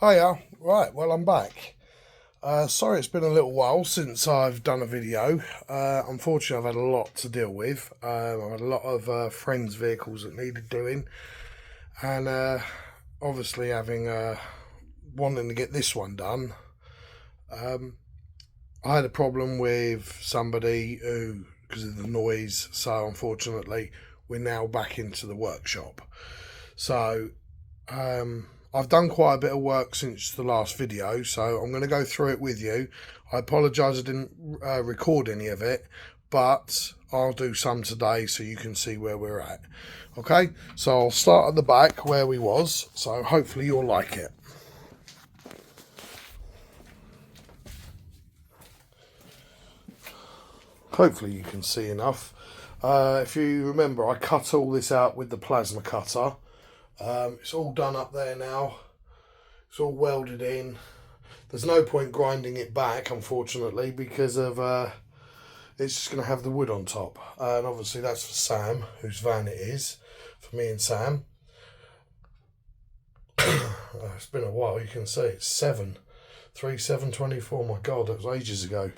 Hiya, right, well I'm back. Sorry it's been a little while since I've done a video. Unfortunately I've had a lot to deal with. I've had a lot of friends' vehicles that needed doing, and obviously having wanting to get this one done. I had a problem with somebody who, because of the noise, so unfortunately we're now back into the workshop. So I've done quite a bit of work since the last video, so I'm going to go through it with you. I apologise I didn't record any of it, but I'll do some today so you can see where we're at. Okay, so I'll start at the back where we was, so hopefully you'll like it. Hopefully you can see enough. If you remember, I cut all this out with the plasma cutter. It's all done up there now. It's all welded in. There's no point grinding it back, unfortunately, because of it's just going to have the wood on top. And obviously that's for Sam, whose van it is, for me and Sam. It's been a while, you can see it's 7/3/7/24. My God, that was ages ago.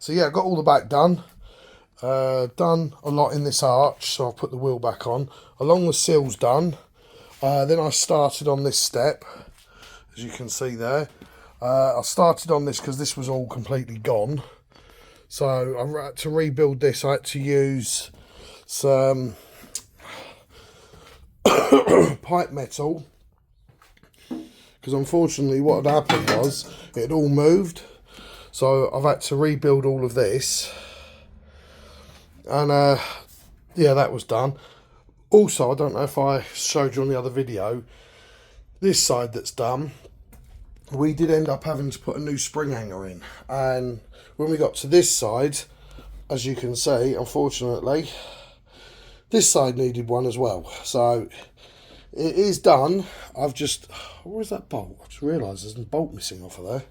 So yeah, I got all the back done. Done a lot in this arch, so I'll put the wheel back on. Along the seals done. Then I started on this step, as you can see there. I started on this because this was all completely gone. So I had to rebuild this. I had to use some pipe metal, because unfortunately what had happened was it had all moved. So I've had to rebuild all of this. And yeah, that was done. Also, I don't know if I showed you on the other video, this side that's done, we did end up having to put a new spring hanger in. And when we got to this side, as you can see, unfortunately, this side needed one as well. So it is done. I've just, where's that bolt? I just realised there's a bolt missing off of there.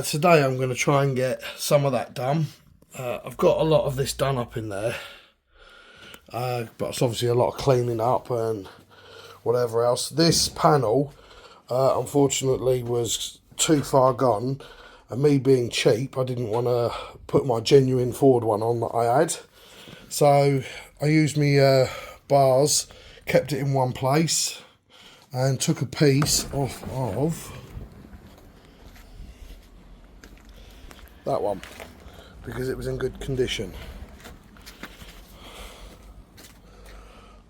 Today I'm going to try and get some of that done. I've got a lot of this done up in there, but it's obviously a lot of cleaning up and whatever else. This panel, unfortunately, was too far gone, and me being cheap, I didn't want to put my genuine Ford one on that I had. So I used my bars, kept it in one place, and took a piece off of that one because it was in good condition.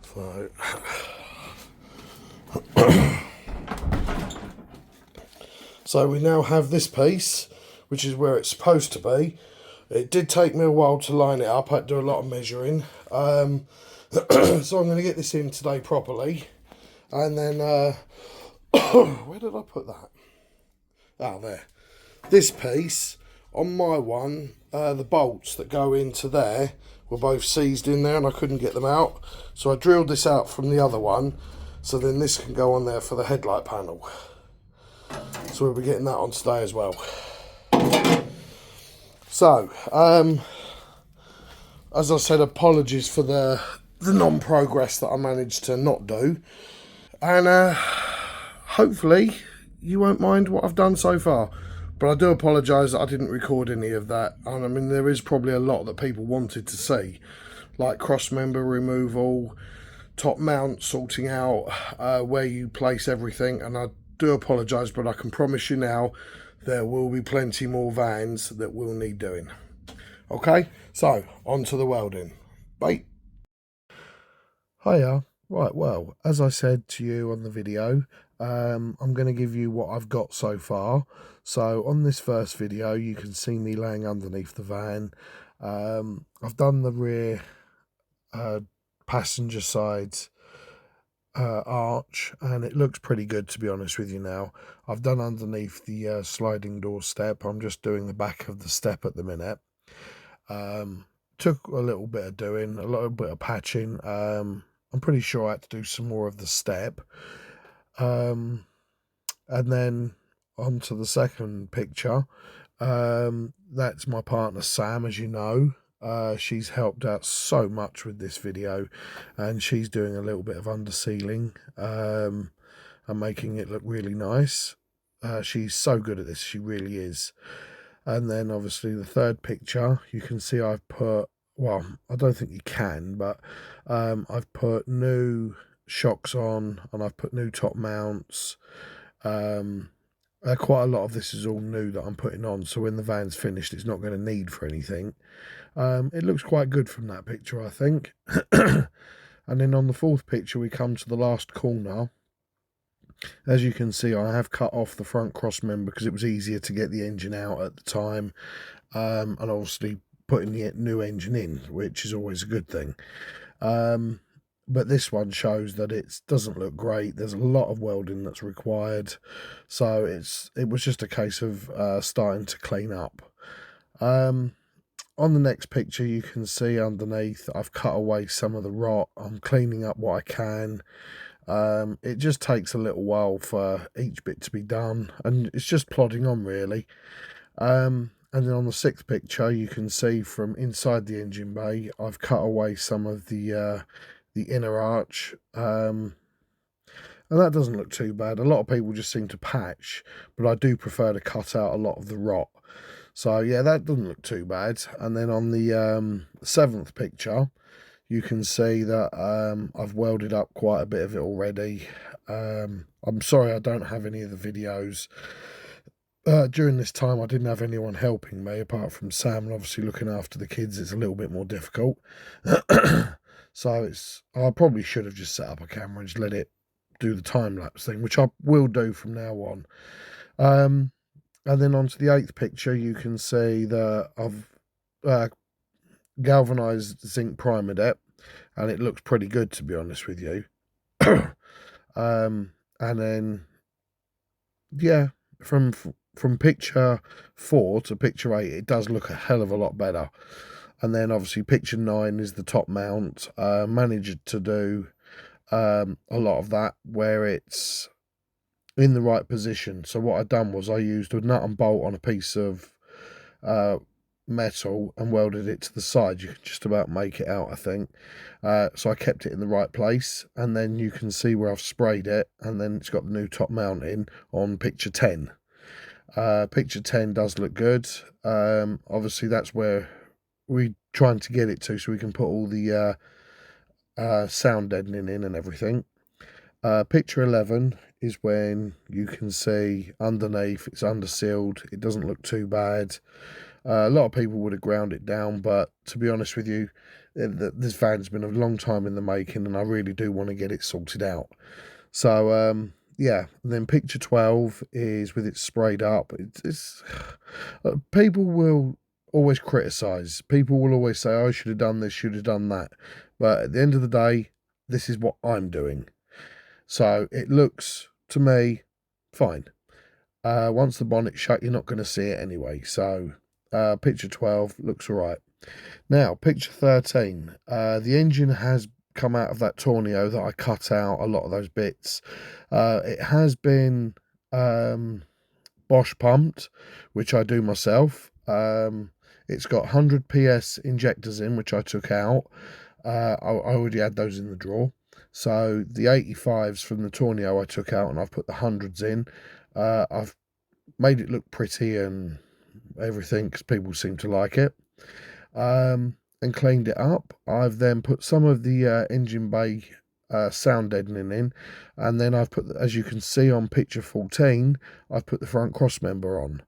So so we now have this piece, which is where it's supposed to be. It did take me a while to line it up. I had to do a lot of measuring. So I'm going to get this in today properly, and then where did I put that? Oh, there. This piece on my one, the bolts that go into there were both seized in there and I couldn't get them out. So I drilled this out from the other one, so then this can go on there for the headlight panel. So we'll be getting that on today as well. So, as I said, apologies for the non-progress that I managed to not do. And hopefully you won't mind what I've done so far. But I do apologise that I didn't record any of that. And I mean, there is probably a lot that people wanted to see, like cross member removal, top mount, sorting out where you place everything. And I do apologise, but I can promise you now there will be plenty more vans that will need doing. Okay, so on to the welding. Bye. Hiya. Right, well, as I said to you on the video, I'm going to give you what I've got so far. So on this first video, you can see me laying underneath the van. I've done the rear passenger side arch, and it looks pretty good, to be honest with you now. I've done underneath the sliding door step. I'm just doing the back of the step at the minute. Took a little bit of doing, a little bit of patching. I'm pretty sure I had to do some more of the step. And then on to the second picture. That's my partner Sam, as you know. She's helped out so much with this video, and she's doing a little bit of undersealing and making it look really nice. She's so good at this, she really is. And then obviously the third picture, you can see I've put, well, I don't think you can, but I've put new shocks on, and I've put new top mounts. Quite a lot of this is all new that I'm putting on, so when the van's finished, it's not going to need for anything. It looks quite good from that picture, I think. And then on the fourth picture, we come to the last corner. As you can see, I have cut off the front cross member because it was easier to get the engine out at the time, and obviously putting the new engine in, which is always a good thing. But this one shows that it doesn't look great. There's a lot of welding that's required, so it was just a case of starting to clean up. On the next picture, you can see underneath I've cut away some of the rot. I'm cleaning up what I can. It just takes a little while for each bit to be done, and it's just plodding on really. And then on the sixth picture, you can see from inside the engine bay, I've cut away some of the inner arch, and that doesn't look too bad. A lot of people just seem to patch, but I do prefer to cut out a lot of the rot. So yeah, that doesn't look too bad. And then on the seventh picture, you can see that I've welded up quite a bit of it already. I'm sorry I don't have any of the videos. During this time, I didn't have anyone helping me apart from Sam, and obviously looking after the kids, it's a little bit more difficult. So I probably should have just set up a camera and just let it do the time-lapse thing, which I will do from now on. And then onto the eighth picture, you can see that I've galvanized zinc primered it, and it looks pretty good, to be honest with you. And then, yeah, from picture 4 to picture 8, it does look a hell of a lot better. And then obviously picture 9 is the top mount. Managed to do a lot of that where it's in the right position. So what I've done was I used a nut and bolt on a piece of metal and welded it to the side. You can just about make it out, I think. So I kept it in the right place, and then you can see where I've sprayed it, and then it's got the new top mount in on picture 10. Picture 10 does look good. Obviously that's where we're trying to get it to, so we can put all the sound deadening in and everything. Picture 11 is when you can see underneath it's undersealed. It doesn't look too bad. A lot of people would have ground it down, but to be honest with you, this van's been a long time in the making, and I really do want to get it sorted out. So yeah, and then picture 12 is with it sprayed up. People will always criticize. People will always say, I should have done this, should have done that. But at the end of the day, this is what I'm doing. So it looks, to me, fine. Once the bonnet's shut, you're not going to see it anyway. So picture 12 looks all right. Now, picture 13. The engine has come out of that tornado that I cut out a lot of those bits. It has been Bosch pumped, which I do myself. It's got 100 PS injectors in, which I took out. I already had those in the drawer. So the 85s from the tornado I took out, and I've put the 100s in. I've made it look pretty and everything because people seem to like it. And cleaned it up. I've then put some of the engine bay sound deadening in, and then I've put, as you can see on picture 14, I've put the front cross member on.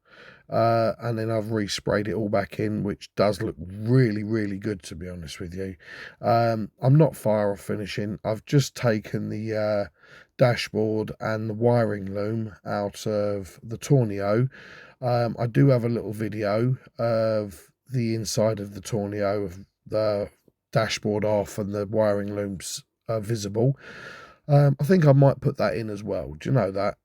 And then I've resprayed it all back in, which does look really, really good, to be honest with you. I'm not far off finishing. I've just taken the dashboard and the wiring loom out of the tornado. I do have a little video of the inside of the tornado, of the dashboard off and the wiring looms visible. I think I might put that in as well. Do you know that?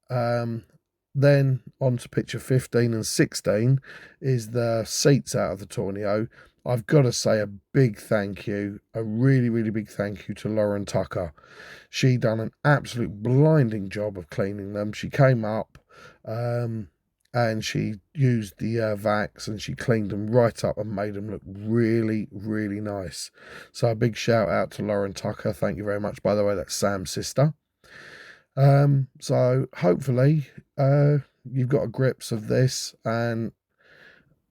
Then on to picture 15 and 16 is the seats out of the tornado. I've got to say a big thank you, a really, really big thank you to Lauren Tucker. She done an absolute blinding job of cleaning them. She came up, and she used the vacs and she cleaned them right up and made them look really, really nice. So a big shout out to Lauren Tucker. Thank you very much. By the way, that's Sam's sister. So hopefully you've got a grips of this, and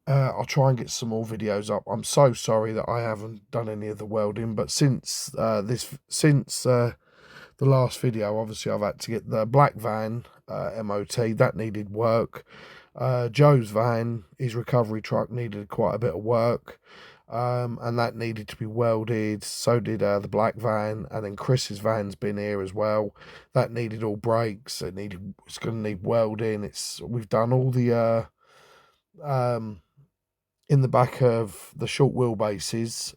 I'll try and get some more videos up. I'm so sorry that I haven't done any of the welding, but since the last video, obviously I've had to get the black van MOT. That needed work. Joe's van, his recovery truck, needed quite a bit of work, and that needed to be welded. So did the black van, and then Chris's van's been here as well. That needed all brakes. It's going to need welding. We've done all the in the back of the short wheelbases.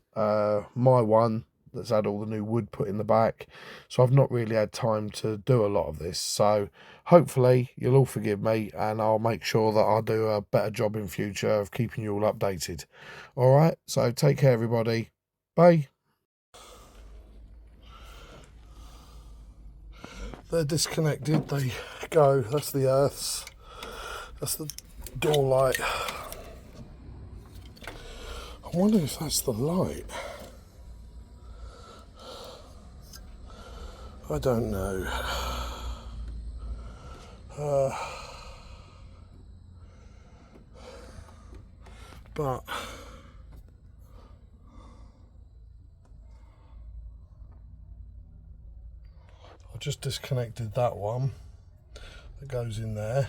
My one that's had all the new wood put in the back, so I've not really had time to do a lot of this. So hopefully you'll all forgive me, and I'll make sure that I'll do a better job in future of keeping you all updated. All right, so take care everybody. Bye. They're disconnected. They go. That's the earths. That's the door light. I wonder if that's the light. I don't know. But I just disconnected that one that goes in there.